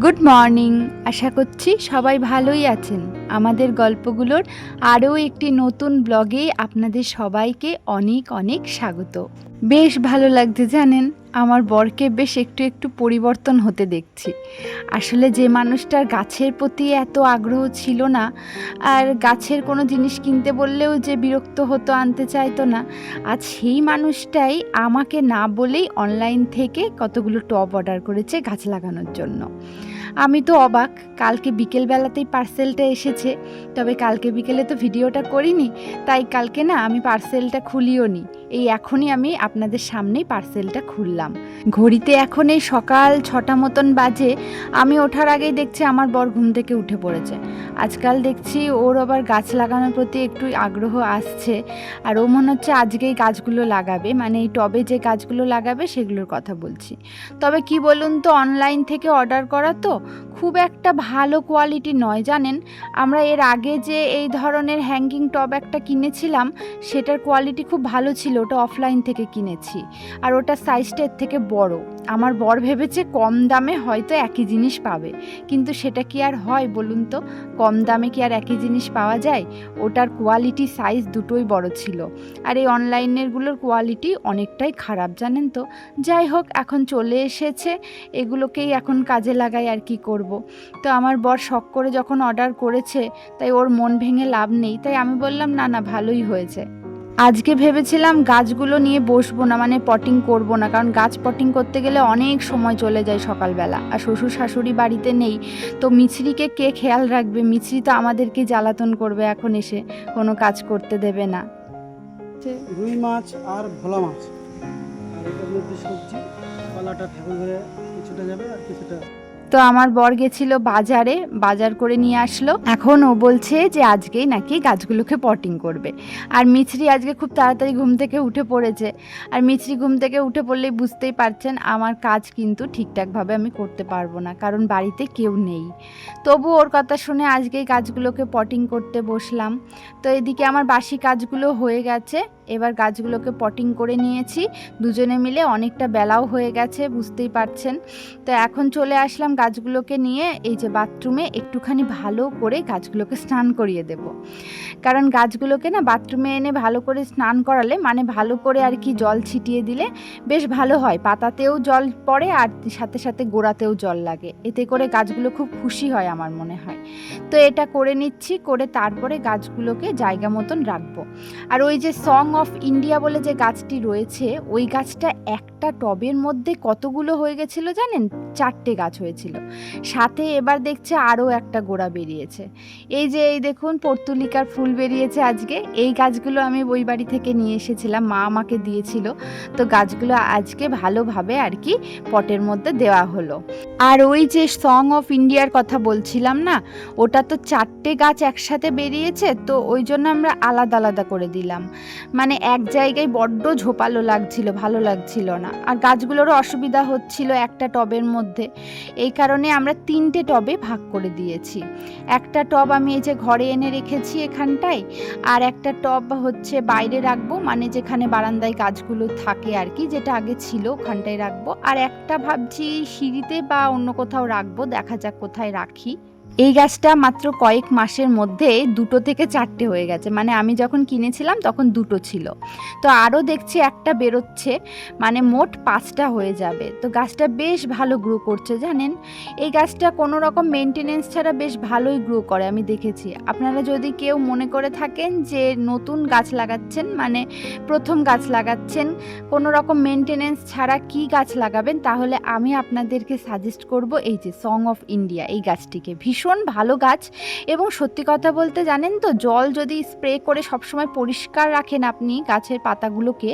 Good morning. আশা করছি সবাই ভালোই আছেন। আমাদের গল্পগুলোর আরও একটি নতুন ব্লগে আপনাদের সবাইকে অনেক অনেক স্বাগত। বেশ ভালো লাগছে জানেন, আমার বরকে বেশ একটু একটু পরিবর্তন হতে দেখছি। আসলে যে মানুষটার গাছের প্রতি এত আগ্রহ ছিল না, আর গাছের কোনো জিনিস কিনতে বললেও যে বিরক্ত হতো, আনতে চাইতো না, আজ সেই মানুষটাই আমাকে না বলেই অনলাইন থেকে কতগুলো টব অর্ডার করেছে গাছ লাগানোর জন্য। আমি তো অবাক। কালকে বিকেলবেলাতেই পার্সেলটা এসেছে, তবে কালকে বিকেলে তো ভিডিওটা করিনি, তাই কালকে না আমি পার্সেলটা খুলিও নি। এই এখনই আমি আপনাদের সামনেই পার্সেলটা খুললাম। ঘড়িতে এখন এই সকাল 6টা মতন বাজে। আমি ওঠার আগেই দেখছি আমার বর ঘুম থেকে উঠে পড়েছে। আজকাল দেখছি ওর আবার গাছ লাগানোর প্রতি একটু আগ্রহ আসছে, আর ও মনে হচ্ছে আজকেই গাছগুলো লাগাবে, মানে এই টবে যে গাছগুলো লাগাবে সেগুলোর কথা বলছি। তবে কি বলুন তো, অনলাইন থেকে অর্ডার করা তো খুব একটা ভালো কোয়ালিটি নয় জানেন। আমরা এর আগে যে এই ধরনের হ্যাঙ্গিং টব একটা কিনেছিলাম, সেটার কোয়ালিটি খুব ভালো ছিল, ওটা অফলাইন থেকে কিনেছি, আর ওটার সাইজটা এর থেকে বড়। আমার বর ভেবেছে কম দামে হয়তো একই জিনিস পাবে, কিন্তু সেটা কি আর হয় বলুন তো? কম দামে কি আর একই জিনিস পাওয়া যায়? ওটার কোয়ালিটি সাইজ দুটোই বড় ছিল, আর এই অনলাইনেরগুলোর কোয়ালিটি অনেকটাই খারাপ জানেন তো। যাই হোক, এখন চলে এসেছে, এগুলোকেই এখন কাজে লাগাই, আর কি করব। তো আমার বর শখ করে যখন অর্ডার করেছে, তাই ওর মন ভেঙে লাভ নেই, তাই আমি বললাম না না, ভালোই হয়েছে। আজকে ভেবেছিলাম গাছগুলো নিয়ে বসবো না, মানে পটিং করব না, কারণ গাছ পটিং করতে গেলে অনেক সময় চলে যায় সকালবেলা, আর শ্বশুর শাশুড়ি বাড়িতে নেই, তো মিছরিকে কে খেয়াল রাখবে? মিছরি তো আমাদেরকে জ্বালাতন করবে, এখন এসে কোনো কাজ করতে দেবে না। রুই মাছ আর ভোলা মাছ, আর এটার মধ্যে সবজি কলাটা ঠাকুর ঘরে কিছুটা যাবে আর কিছুটা। তো আমার বর গেছিল বাজারে, বাজার করে নিয়ে আসলো। এখন ও বলছে যে আজকেই নাকি গাছগুলোকে পটিং করবে। আর মিছরি আজকে খুব তাড়াতাড়ি ঘুম থেকে উঠে পড়েছে, আর মিছরি ঘুম থেকে উঠে পড়লেই বুঝতেই পারছেন আমার কাজ কিন্তু ঠিকঠাকভাবে আমি করতে পারবো না, কারণ বাড়িতে কেউ নেই। তবু ওর কথা শুনে আজকেই গাছগুলোকে পটিং করতে বসলাম। তো এদিকে আমার বাসি কাজগুলো হয়ে গেছে, এবার গাছগুলোকে পটিং করে নিয়েছি দুজনে মিলে। অনেকটা বেলাও হয়ে গেছে, বুঝতেই পারছেন। তো এখন চলে আসলাম গাছগুলোকে নিয়ে এই যে বাথরুমে, একটুখানি ভালো করে গাছগুলোকে স্নান করিয়ে দেব। কারণ গাছগুলোকে না বাথরুমে এনে ভালো করে স্নান করালে, মানে ভালো করে আর কি জল ছিটিয়ে দিলে বেশ ভালো হয়। পাতাতেও জল পড়ে আর সাথে সাথে গোড়াতেও জল লাগে, এতে করে গাছগুলো খুব খুশি হয় আমার মনে হয়। তো এটা করে নিচ্ছি, করে তারপরে গাছগুলোকে জায়গা মতন রাখবো। আর ওই যে সং অফ ইন্ডিয়া বলে যে গাছটি রয়েছে, ওই গাছটা একটা টবের মধ্যে কতগুলো হয়ে গেছিল জানেন? 4টে গাছ হয়েছিল, সাথে এবার দেখছে আরও একটা গোড়া বেরিয়েছে। এই যে এই দেখুন, পর্তুলিকার ফুল বেরিয়েছে আজকে। এই গাছগুলো আমি ওই বাড়ি থেকে নিয়ে এসেছিলাম, মা আমাকে দিয়েছিল। তো গাছগুলো আজকে ভালোভাবে আর কি পটের মধ্যে দেওয়া হলো। আর ওই যে সং অফ ইন্ডিয়ার কথা বলছিলাম না, ওটা তো 4টে গাছ একসাথে বেরিয়েছে, তো ওই জন্য আমরা আলাদা আলাদা করে দিলাম। মানে এক জায়গায় বড্ড ঝোপালো লাগছিল, ভালো লাগছিল না, আর গাছগুলোরও অসুবিধা হচ্ছিল একটা টবের মধ্যে। এই কারণে আমরা 3টে টবে ভাগ করে দিয়েছি। একটা টব আমি এই যে ঘরে এনে রেখেছি এখানটায়, আর একটা টব হচ্ছে বাইরে রাখবো, মানে যেখানে বারান্দায় গাছগুলো থাকে আর কি, যেটা আগে ছিল ওখানটায় রাখবো। আর একটা ভাবছি সিঁড়িতে বা অন্য কোথাও রাখবো, দেখা যাক কোথায় রাখি। এই গাছটা মাত্র কয়েক মাসের মধ্যে 2 থেকে 4টে হয়ে গেছে, মানে আমি যখন কিনেছিলাম তখন 2 ছিল, তো আরও দেখছি একটা বেরোচ্ছে, মানে মোট 5টা হয়ে যাবে। তো গাছটা বেশ ভালো গ্রো করছে জানেন। এই গাছটা কোনো রকম মেনটেনেন্স ছাড়া বেশ ভালোই গ্রো করে, আমি দেখেছি। আপনারা যদি কেউ মনে করে থাকেন যে নতুন গাছ লাগাচ্ছেন, মানে প্রথম গাছ লাগাচ্ছেন, কোনো রকম মেনটেনেন্স ছাড়া কি গাছ লাগাবেন, তাহলে আমি আপনাদেরকে সাজেস্ট করব এই যে সং অফ ইন্ডিয়া, এই গাছটিকে। ভীষণ ভালো গাছ, এবং সত্যি কথা বলতে জানেন তো, জল যদি স্প্রে করে সবসময় পরিষ্কার রাখেন আপনি গাছের পাতাগুলোকে,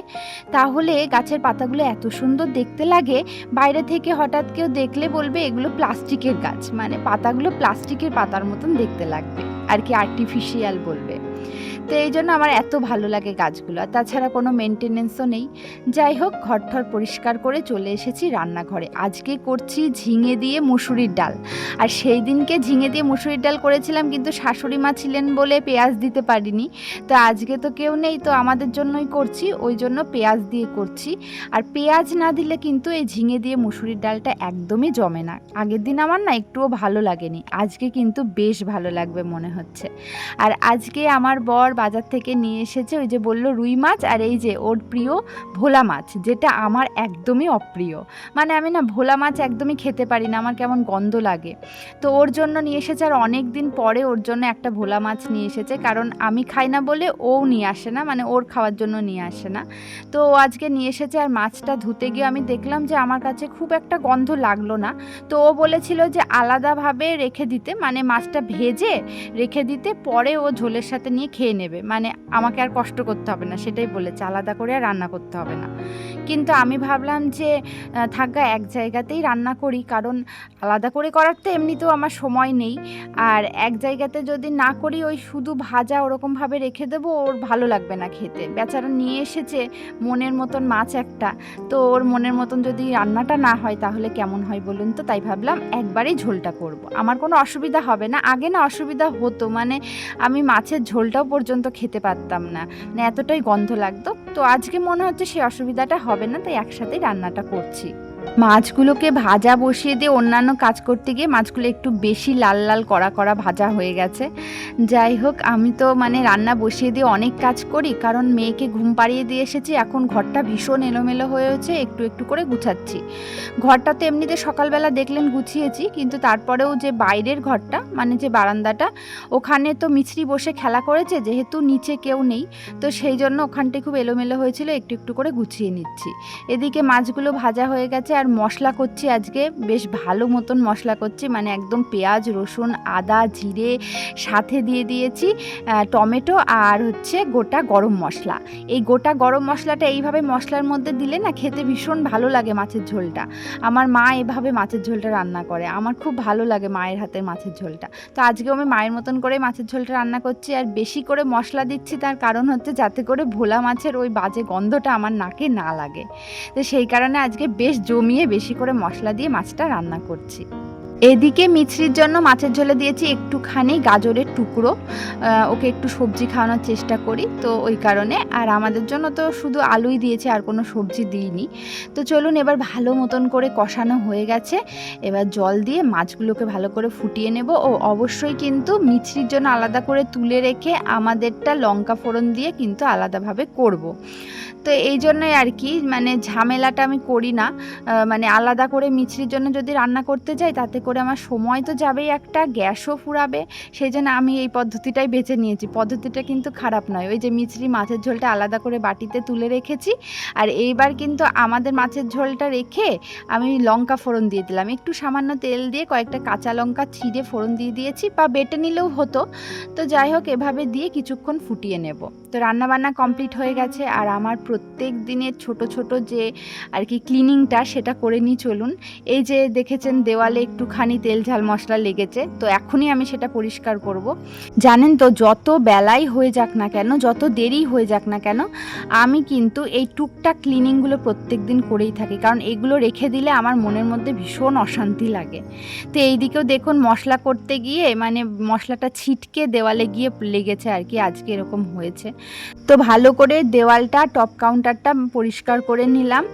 তাহলে গাছের পাতাগুলো এত সুন্দর দেখতে লাগে। বাইরে থেকে হঠাৎ কেউ দেখলে বলবে এগুলো প্লাস্টিকের গাছ, মানে পাতাগুলো প্লাস্টিকের পাতার মতন দেখতে লাগবে আর কি, আর্টিফিশিয়াল বলবে। তো এই জন্য আমার এত ভালো লাগে গাছগুলো। আর তাছাড়া কোনো মেনটেনেন্সও নেই। যাই হোক, ঘরঠর পরিষ্কার করে চলে এসেছি রান্নাঘরে। আজকে করছি ঝিঙে দিয়ে মুসুরির ডাল। আর সেই দিনকে ঝিঙে দিয়ে মুসুরির ডাল করেছিলাম, কিন্তু শাশুড়ি মা ছিলেন বলে পেঁয়াজ দিতে পারিনি। তো আজকে তো কেউ নেই, তো আমাদের জন্যই করছি, ওই জন্য পেঁয়াজ দিয়ে করছি। আর পেঁয়াজ না দিলে কিন্তু এই ঝিঙে দিয়ে মুসুরির ডালটা একদমই জমে না। আগের দিন আমার না একটুও ভালো লাগেনি, আজকে কিন্তু বেশ ভালো লাগবে মনে হচ্ছে। আর আজকে আমার বর বাজার থেকে নিয়ে এসেছে, ওই যে বললো রুই মাছ, আর এই যে ওর প্রিয় ভোলা মাছ, যেটা আমার একদমই অপ্রিয়। মানে আমি না ভোলা মাছ একদমই খেতে পারি না, আমার কেমন গন্ধ লাগে। তো ওর জন্য নিয়ে এসেছে, আর অনেক দিন পরে ওর জন্য একটা ভোলা মাছ নিয়ে এসেছে, কারণ আমি খাই না বলে ও নিয়ে আসে না, মানে ওর খাওয়ার জন্য নিয়ে আসে না। তো ও আজকে নিয়ে এসেছে। আর মাছটা ধুতে গিয়ে আমি দেখলাম যে আমার কাছে খুব একটা গন্ধ লাগলো না। তো ও বলেছিল যে আলাদাভাবে রেখে দিতে, মানে মাছটা ভেজে রেখে দিতে, পরে ও ঝোলের সাথে নিয়ে খেয়ে নেবে, মানে আমাকে আর কষ্ট করতে হবে না, সেটাই বলেছে, আলাদা করে আর রান্না করতে হবে না। কিন্তু আমি ভাবলাম যে থাকা এক জায়গাতেই রান্না করি, কারণ আলাদা করে করার তো এমনিতেও আমার সময় নেই। আর এক জায়গাতে যদি না করি, ওই শুধু ভাজা ওরকমভাবে রেখে দেবো, ওর ভালো লাগবে না খেতে। বেচারা নিয়ে এসেছে মনের মতন মাছ একটা, তো ওর মনের মতন যদি রান্নাটা না হয় তাহলে কেমন হয় বলুন তো। তাই ভাবলাম একবারেই ঝোলটা করব, আমার কোনো অসুবিধা হবে না। আগে না অসুবিধা হতো, মানে আমি মাছের ঝোলটাও পর্যন্ত খেতে পারতাম না, মানে এতটাই গন্ধ লাগতো। তো আজকে মনে হচ্ছে সেই অসুবিধাটা হবে না, তাই একসাথেই রান্নাটা করছি। মাছগুলোকে ভাজা বসিয়ে দিয়ে অন্যান্য কাজ করতে গিয়ে মাছগুলো একটু বেশি লাল লাল কড়া কড়া ভাজা হয়ে গেছে। যাই হোক, আমি তো মানে রান্না বসিয়ে দিয়ে অনেক কাজ করি, কারণ মেয়েকে ঘুম পাড়িয়ে দিয়ে এসেছি। এখন ঘরটা ভীষণ এলোমেলো হয়েছে, একটু একটু করে গুছাচ্ছি। ঘরটা তো এমনিতে সকালবেলা দেখলেন গুছিয়েছি, কিন্তু তারপরেও যে বাইরের ঘরটা, মানে যে বারান্দাটা, ওখানে তো মিছরি বসে খেলা করেছে, যেহেতু নিচে কেউ নেই, তো সেই জন্য ওখানটায় খুব এলোমেলো হয়েছিল, একটু একটু করে গুছিয়ে নিচ্ছি। এদিকে মাছগুলো ভাজা হয়ে গেছে, আর মশলা করছি আজকে, বেশ ভালো মতন মশলা করছি, মানে একদম পেঁয়াজ রসুন আদা জিরে, সাথে দিয়ে দিয়েছি টমেটো, আর হচ্ছে গোটা গরম মশলা। এই গোটা গরম মশলাটা এইভাবে মশলার মধ্যে দিলে না খেতে ভীষণ ভালো লাগে মাছের ঝোলটা। আমার মা এভাবে মাছের ঝোলটা রান্না করে, আমার খুব ভালো লাগে মায়ের হাতের মাছের ঝোলটা। তো আজকেও আমি মায়ের মতন করে মাছের ঝোলটা রান্না করছি, আর বেশি করে মশলা দিচ্ছি, তার কারণ হচ্ছে যাতে করে ভোলা মাছের ওই বাজে গন্ধটা আমার নাকে না লাগে। তো সেই কারণে আজকে বেশ জমিয়ে বেশি করে মশলা দিয়ে মাছটা রান্না করছি। এদিকে মিছরির জন্য মাছের ঝোলে দিয়েছি একটুখানি গাজরের টুকরো, ওকে একটু সবজি খাওয়ানোর চেষ্টা করি, তো ওই কারণে। আর আমাদের জন্য তো শুধু আলুই দিয়েছি, আর কোনো সবজি দিইনি। তো চলুন, এবার ভালো মতন করে কষানো হয়ে গেছে, এবার জল দিয়ে মাছগুলোকে ভালো করে ফুটিয়ে নেব। ও অবশ্যই কিন্তু মিছরির জন্য আলাদা করে তুলে রেখে আমাদেরটা লঙ্কা ফোড়ন দিয়ে কিন্তু আলাদাভাবে করব। তো এই জন্যই আর কি, মানে ঝামেলাটা আমি করি না। মানে আলাদা করে মিছরির জন্য যদি রান্না করতে যাই, তাতে করে আমার সময় তো যাবেই, একটা গ্যাসও ফুরাবে। সেই জন্য আমি এই পদ্ধতিটাই বেছে নিয়েছি। পদ্ধতিটা কিন্তু খারাপ নয়। ওই যে মিছরি মাছের ঝোলটা আলাদা করে বাটিতে তুলে রেখেছি, আর এইবার কিন্তু আমাদের মাছের ঝোলটা রেখে আমি লঙ্কা ফোড়ন দিয়ে দিলাম, একটু সামান্য তেল দিয়ে কয়েকটা কাঁচা লঙ্কা ছিঁড়ে ফোড়ন দিয়ে দিয়েছি, বা বেটে নিলেও হতো। তো যাই হোক, এভাবে দিয়ে কিছুক্ষণ ফুটিয়ে নেব। তো রান্নাবান্না কমপ্লিট হয়ে গেছে, আর আমার প্রত্যেক দিনের ছোট ছোট যে আর কি ক্লিনিংটা, সেটা করে নিই চলুন। এই যে দেখেছেন দেওয়ালে একটুখানি তেল ঝাল মশলা লেগেছে, তো এখনই আমি সেটা পরিষ্কার করব। জানেন তো, যত বেলাই হয়ে যাক না কেন, যত দেরি হয়ে যাক না কেন, আমি কিন্তু এই টুকটাক ক্লিনিংগুলো প্রত্যেক দিন করেই থাকি, কারণ এগুলো রেখে দিলে আমার মনের মধ্যে ভীষণ অশান্তি লাগে। তো এই দিকেও দেখুন, মশলা করতে গিয়ে মানে মশলাটা ছিটকে দেওয়ালে গিয়ে লেগেছে আর কি, আজকে এরকম হয়েছে। তো ভালো করে দেওয়ালটা, টপ কাউন্টারটা পরিষ্কার করে নিলাম।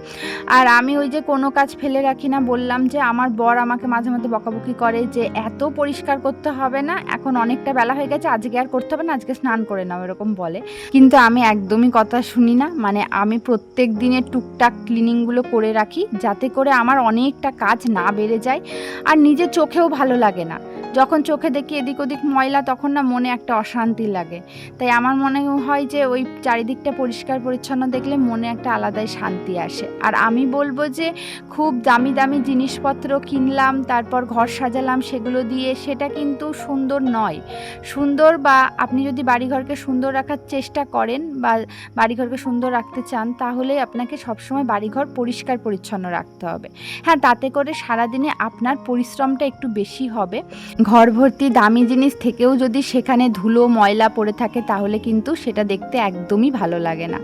আর আমি ওই যে কোনো কাজ ফেলে রাখি না, বললাম যে আমার বর আমাকে মাঝে মাঝে বকাবকি করে যে এত পরিষ্কার করতে হবে না, এখন অনেকটা বেলা হয়ে গেছে, আজকে আর করতে হবে না, আজকে স্নান করে নাও, এরকম বলে। কিন্তু আমি একদমই কথা শুনি না, মানে আমি প্রত্যেক দিনের টুকটাক ক্লিনিংগুলো করে রাখি, যাতে করে আমার অনেকটা কাজ না বেড়ে যায়, আর নিজের চোখেও ভালো লাগে না। যখন চোখে দেখি এদিক ওদিক ময়লা, তখন না মনে একটা অশান্তি লাগে। তাই আমার মনে হয় যে ওই চারিদিকটা পরিষ্কার পরিচ্ছন্ন দেখলে মনে একটা আলাদাই শান্তি আসে। আর আমি বলবো যে খুব দামি দামি জিনিসপত্র কিনলাম, তারপর ঘর সাজালাম, সেগুলো দিয়ে সেটা কিন্তু সুন্দর নয়। সুন্দর, বা আপনি যদি বাড়িঘরকে সুন্দর রাখার চেষ্টা করেন, বা বাড়িঘরকে সুন্দর রাখতে চান, তাহলে আপনাকে সবসময় বাড়িঘর পরিষ্কার পরিচ্ছন্ন রাখতে হবে। হ্যাঁ, তাতে করে সারাদিনে আপনার পরিশ্রমটা একটু বেশি হবে, ঘর ভর্তি দামি জিনিস থেকেও যদি সেখানে ধুলো ময়লা পড়ে থাকে তাহলে কিন্তু সেটা দেখতে একদমই ভালো লাগে না।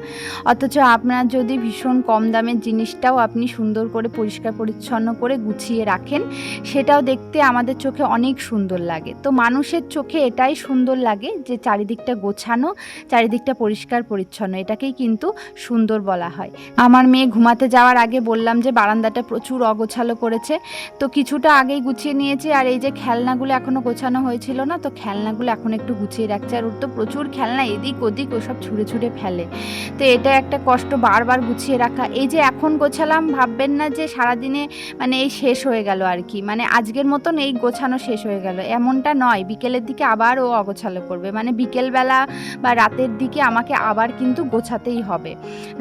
অথচ আপনার যদি ভীষণ কম দামের জিনিসটাও আপনি সুন্দর করে পরিষ্কার পরিচ্ছন্ন করে গুছিয়ে রাখেন, সেটাও দেখতে আমাদের চোখে অনেক সুন্দর লাগে। তো মানুষের চোখে এটাই সুন্দর লাগে যে চারিদিকটা গোছানো, চারিদিকটা পরিষ্কার পরিচ্ছন্ন, এটাকেই কিন্তু সুন্দর বলা হয়। আমার মেয়ে ঘুমাতে যাওয়ার আগে বললাম যে বারান্দাটা প্রচুর অগোছালো করেছে, তো কিছুটা আগেই গুছিয়ে নিয়েছি। আর এই যে খেলনাগুলো এখনও গোছানো হয়েছিল না, তো খেলনাগুলো এখন একটু গুছিয়ে রাখছে। আর ওর তো প্রচুর খেলনা, এদিক ওদিক ওসব ছুঁড়ে ছুঁড়ে ফেলে, তো এটা একটা কষ্ট বারবার গুছিয়ে রাখা। এই যে এখন গোছালাম, ভাববেন না যে সারাদিনে মানে এই শেষ হয়ে গেল আর কি, মানে আজকের মতন এই গোছানো শেষ হয়ে গেল এমনটা নয়। বিকেলের দিকে আবার ও অগোছালো করবে, মানে বিকেলবেলা বা রাতের দিকে আমাকে আবার কিন্তু গোছাতেই হবে।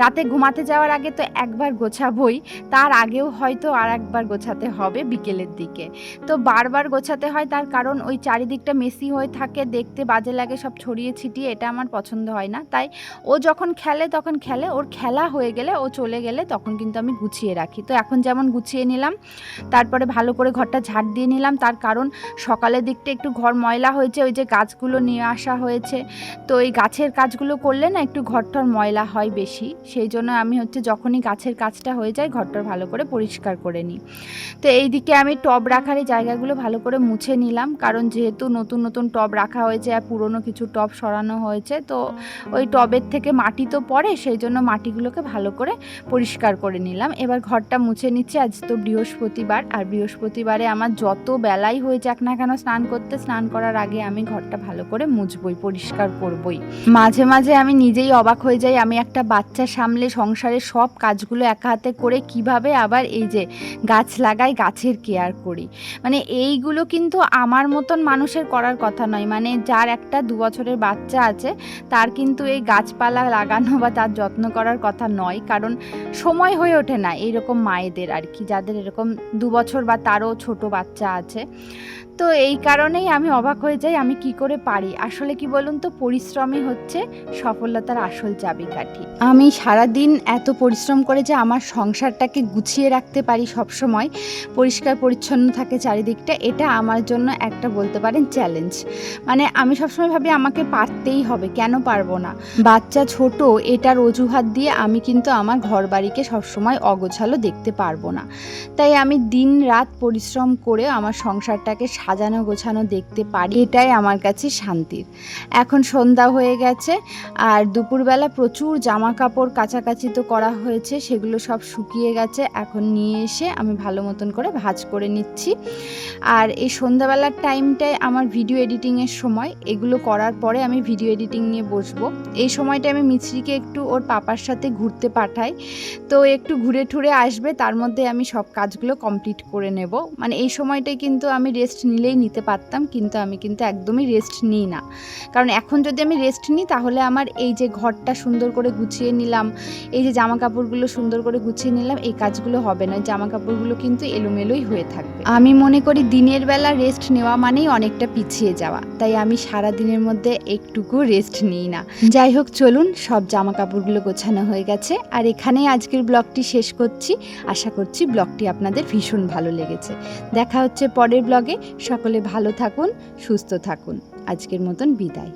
রাতে ঘুমাতে যাওয়ার আগে তো একবার গোছাবই, তার আগেও হয়তো আর একবার গোছাতে হবে বিকেলের দিকে। তো বারবার গোছাতে হয়, তার কারণ ওই চারিদিকটা মেসি হয়ে থাকে, দেখতে বাজে লাগে সব ছড়িয়ে ছিটিয়ে, এটা আমার পছন্দ হয় না। তাই ও যখন খেলে তখন খেলে, ওর খেলা হয়ে গেলে ও চলে গেলে তখন কিন্তু আমি গুছিয়ে রাখি। তো এখন যেমন গুছিয়ে নিলাম, তারপরে ভালো করে ঘরটা ঝাড় দিয়ে নিলাম, তার কারণ সকালের দিকটা একটু ঘর ময়লা হয়েছে, ওই যে গাছগুলো নিয়ে আসা হয়েছে, তো এই গাছের কাজগুলো করলে না একটু ঘরটার ময়লা হয় বেশি, সেই জন্য আমি যখনই গাছের কাজটা হয়ে যায় ঘরটা ভালো করে পরিষ্কার করে নিই। তো এই দিকে আমি টব রাখার এই জায়গাগুলো ভালো করে মুছে নিলাম, কারণ যেহেতু নতুন নতুন টব রাখা হয়েছে আর পুরনো কিছু টব সরানো হয়েছে, তো ওই টবের থেকে মাটি তো পড়ে, সেই জন্য মাটিগুলোকে ভালো করে পরিষ্কার করে নিলাম। এবার ঘরটা মুছে নিচ্ছি। আজ তো বৃহস্পতিবার, আর বৃহস্পতিবারে আমার যত বেলাই হয়ে যাক না কেন স্নান করার আগে আমি ঘরটা ভালো করে মুছবই, পরিষ্কার করবই। মাঝে মাঝে আমি নিজেই অবাক হয়ে যাই, আমি একটা বাচ্চা সামলে সংসারের সব কাজগুলো একা হাতে করে কিভাবে আবার এই যে গাছ লাগাই, গাছের কেয়ার করি। মানে এইগুলো কিন্তু আমার মতন মানুষের করার কথা নয়, মানে যার একটা 2 বছরের বাচ্চা আছে তার কিন্তু এই গাছপালা লাগানো বা তার যত্ন করার কথা নয়, কারণ সময় হয়ে ওঠে না এইরকম মায়েদের আর কি, যাদের এরকম 2 বছর বা তারও ছোট বাচ্চা আছে। তো এই কারণেই আমি অবাক হয়ে যাই আমি কি করে পারি। আসলে কি বলুন তো, পরিশ্রমই হচ্ছে সফলতার আসল চাবিকাঠি। আমি সারাদিন এত পরিশ্রম করে যে আমার সংসারটাকে গুছিয়ে রাখতে পারি, সবসময় পরিষ্কার পরিচ্ছন্ন থাকে চারিদিকটা, এটা আমার জন্য একটা বলতে পারেন চ্যালেঞ্জ। মানে আমি সবসময় ভাবি আমাকে পারতেই হবে, কেন পারবো না। বাচ্চা ছোট, এটার অজুহাত দিয়ে আমি কিন্তু আমার ঘর বাড়িকে সবসময় অগোছালো দেখতে পারবো না। তাই আমি দিন রাত পরিশ্রম করে আমার সংসারটাকে সাজানো গোছানো দেখতে পারি, এটাই আমার কাছে শান্তির। এখন সন্ধ্যা হয়ে গেছে, আর দুপুরবেলা প্রচুর জামা কাপড় কাচাকাচি তো করা হয়েছে, সেগুলো সব শুকিয়ে গেছে। এখন নিয়ে এসে আমি ভালো মতন করে ভাঁজ করে নিচ্ছি। আর এই সন্ধ্যাবেলার টাইমটায় আমার ভিডিও এডিটিংয়ের সময়, এগুলো করার পরে আমি ভিডিও এডিটিং নিয়ে বসবো। এই সময়টা আমি মিছরিকে একটু ওর পাপার সাথে ঘুরতে পাঠাই, তো একটু ঘুরে ঠুরে আসবে, তার মধ্যে আমি সব কাজগুলো কমপ্লিট করে নেব। মানে এই সময়টাই কিন্তু আমি রেস্ট নিলেই নিতে পারতাম, কিন্তু আমি কিন্তু একদমই রেস্ট নিই না, কারণ এখন যদি আমি রেস্ট নিই তাহলে আমার এই যে ঘরটা সুন্দর করে গুছিয়ে নিলাম, এই যে জামা কাপড়গুলো সুন্দর করে গুছিয়ে নিলাম, এই কাজগুলো হবে না, জামা কাপড়গুলো কিন্তু এলোমেলোই হয়ে থাকবে। আমি মনে করি দিনের বেলা রেস্ট নেওয়া মানেই অনেকটা পিছিয়ে যাওয়া, তাই আমি সারা দিনের মধ্যে একটুকু রেস্ট নিই না। যাই হোক, চলুন, সব জামা কাপড়গুলো গোছানো হয়ে গেছে, আর এখানেই আজকের ব্লগটি শেষ করছি। আশা করছি ব্লগটি আপনাদের ভীষণ ভালো লেগেছে। দেখা হচ্ছে পরের ব্লগে। সকলে ভালো থাকুন, সুস্থ থাকুন। আজকের মতন বিদায়।